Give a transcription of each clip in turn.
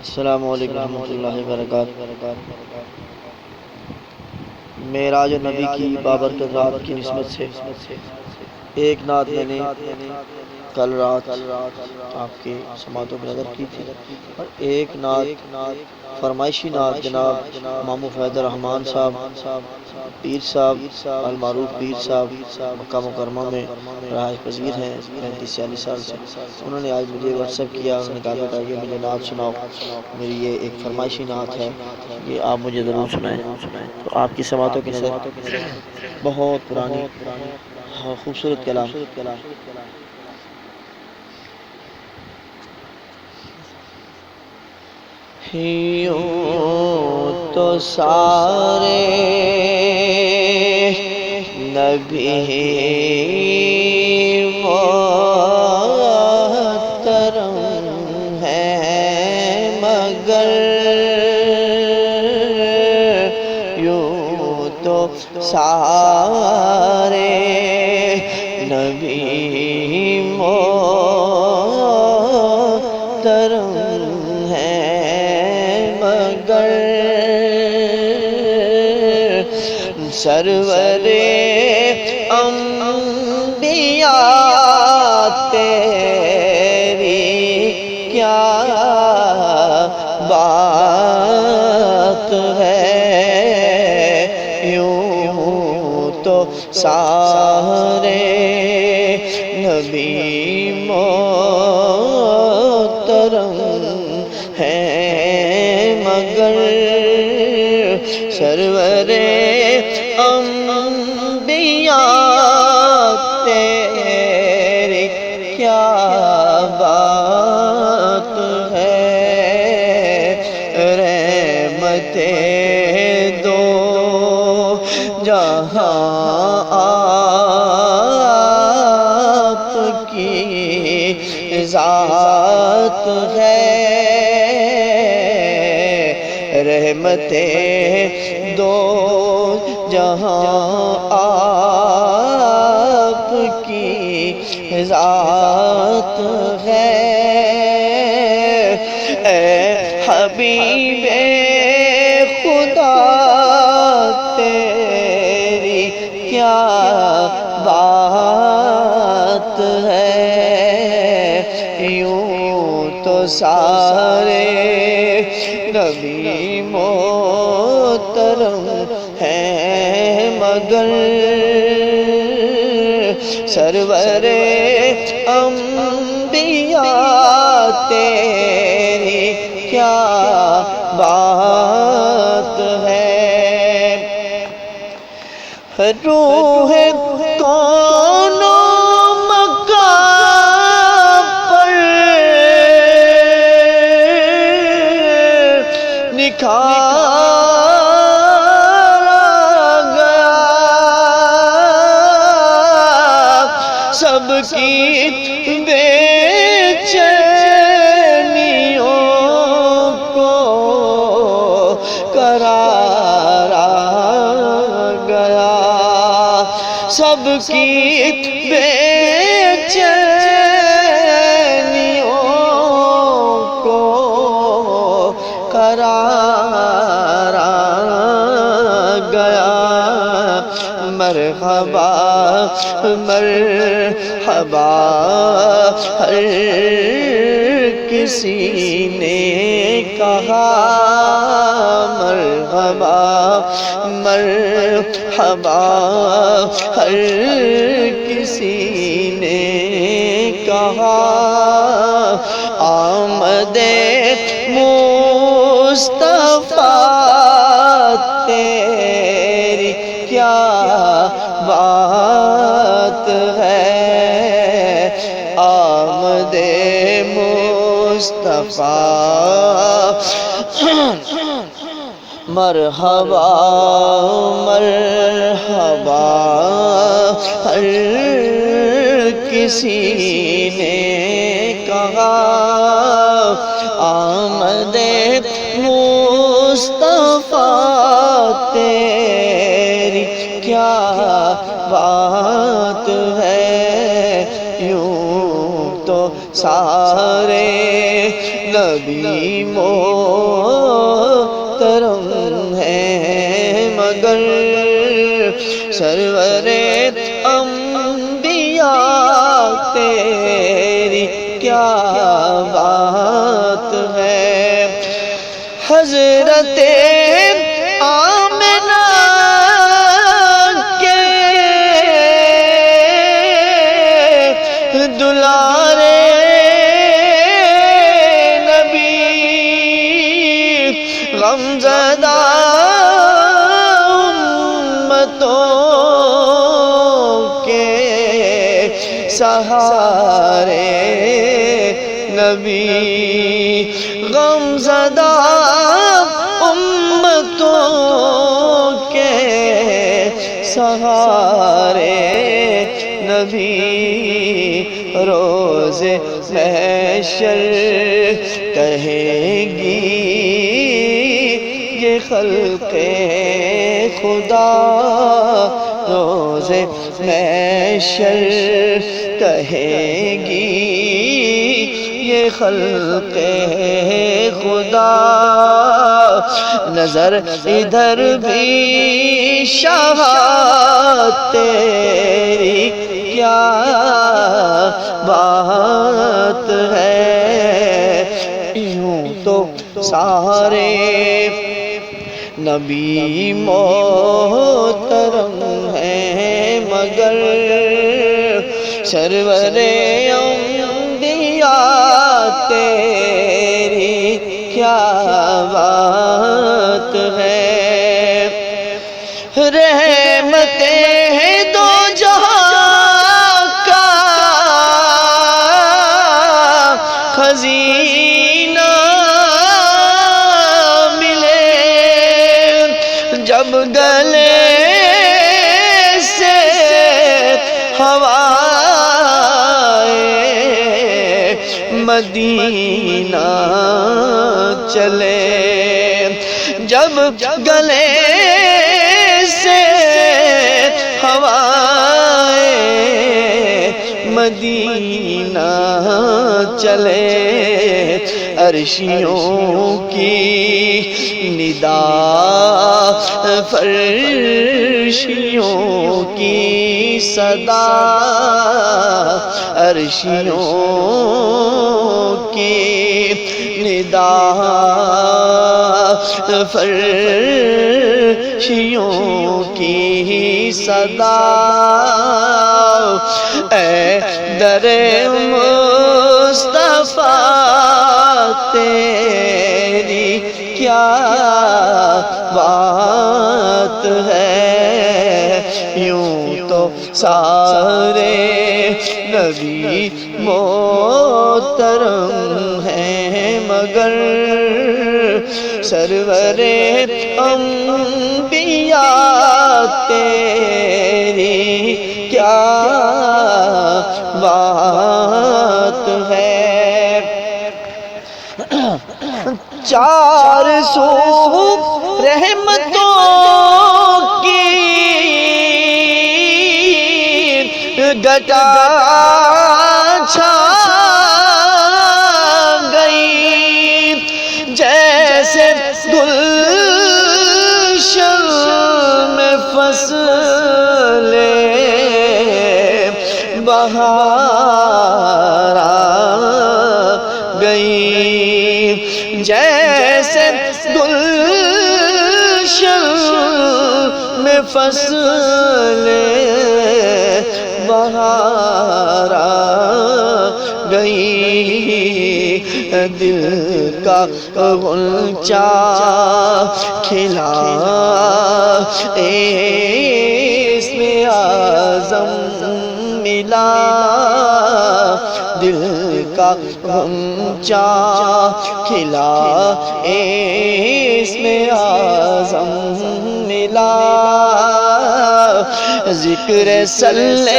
السلام علیکم ورحمۃ اللہ وبرکاتہ۔ معراج نبی کی بابرکت رات کی نسبت سے ایک نعت میں نے کل رات آپ کی سماعتوں کی نظر کی تھی، اور ایک نعت فرمائشی نعت جناب مامو فیض الرحمان صاحب پیر صاحب المعروف پیر صاحب مکہ مکرمہ میں رہائش پذیر ہیں 35-40 سال سے۔ انہوں نے آج مجھے واٹس ایپ کیا، انہوں نے کہا بیٹا یہ مجھے نعت سناؤ، میری یہ ایک فرمائشی نعت ہے، یہ آپ مجھے ضرور سنائیں۔ تو آپ کی سماعتوں کی نظر بہت پرانی خوبصورت کلام۔ یوں تو سارے نبی محترم ہیں، مگر یوں تو سارے نبی محترم سرور انبیاء تیری کیا بات ہے، یوں تو سارے نبی محترم ہیں، مگر سرور انبیاء تیری کیا بات ہے، رحمت دو جہاں آپ کی ذات ہے، رحمت دو جہاں آپ کی ذات ہے، اے حبیب خدا تیری کیا بات ہے، یوں تو سارے نبی محترم ہیں، مگر سرور انبیاء تیری کیا بات ہے، روح کون مقام پر نکھارا گیا، سب کی بے چینیوں کو قرارا گیا، سب کی بے چینیوں کو قرارا گیا، مرحبا مرحبا ہر کسی نے کہا، مرحبا مرحبا ہر کسی نے کہا، آمد مصطفیٰ تیری کیا بات ہے، آمد مصطفیٰ، مرحبا مرحبا ہر کسی نے کہا، آمد مصطفیٰ تیری کیا بات ہے، یوں تو سارے نبی محترم ہے مگر سرور انبیاء تیری کیا بات ہے حضرت آمنہ کے دلارے نبی غمزدہ امتوں کے سہارے نبی غمزدہ امتوں کے سہارے نبی روز محشر کہیں گی یہ خلق خدا روز محشر کہیں گی یہ خلق خدا نظر ادھر بھی شاہ تیری کیا بات ہے یوں تو سارے نبی محترم ہیں مگر سرور انبیاء تیری کیا بات ہے رحمتیں دو جہاں کا خزینہ ملے جب گلے سے ہوائے مدینہ چلے جب گلے سے ہوائے مدینہ چلے عرشیوں کی ندا فرشیوں کی صدا عرشیوں کی ندا فرشیوں کی صدا اے در مصطفیٰ تیری کیا بات ہے یوں تو سارے نبی محترم ہیں مگر سرور انبیاء تیری کیا بات ہے چار سو رحمتوں کی گٹا چھا گئی جیسے گلشن میں فصل بہار آ گئی جیسے گلشن میں فصل بہار آ گئی دل کا غنچہ کھلا اس میں اعظم ملا دل کا غنچہ کھلا اس میں اعظم ملا ذکر صلی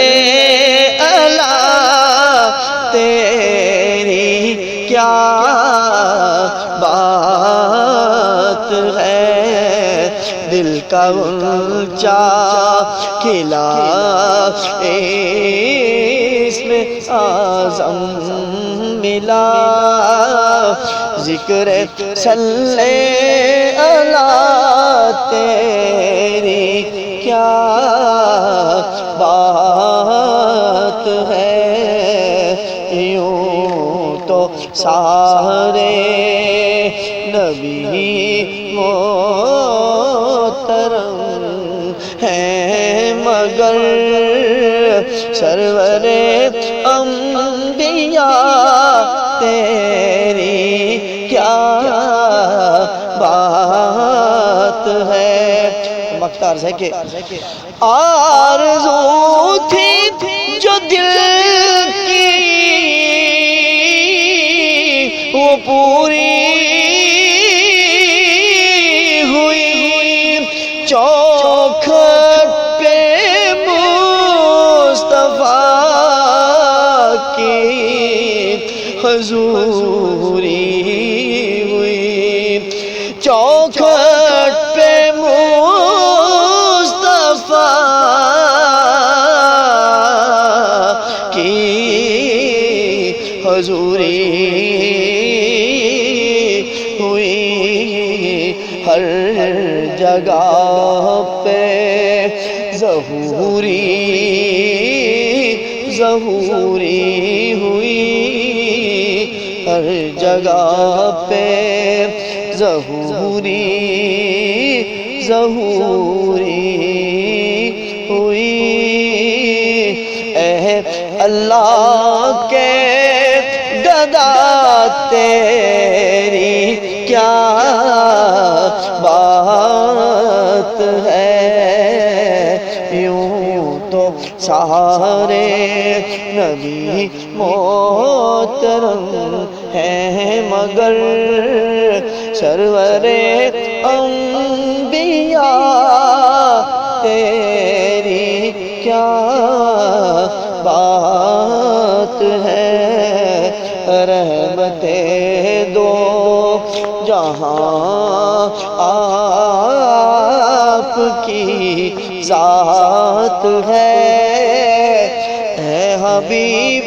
اللہ تیری کیا بات ہے دل کا غنچہ کھلا اس میں اعظم ملا ذکر صلی اللہ تیری کیا بات ہے، یوں تو سارے نبی محترم ہیں، مگر سرور انبیاء تیری کیا بات ہے۔ مقطع عرض ہے کہ آرزو تھی جو دل کی وہ پوری ہوئی، چوکھٹ پہ مصطفیٰ کی حضوری ہوئی، چوکھٹ پہ مصطفیٰ کی حضوری ہوئی، ہر جگہ پہ ظہوری ہوئی، ہر جگہ پہ ظہوری ہوئی۔ اے اللہ کے گدا تیری کیا بات ہے، یوں تو سارے نبی محترم ہیں، مگر سرور انبیاء تیری کیا بات ہے، رحمت دو جہاں آپ کی ذات ہے، حبیب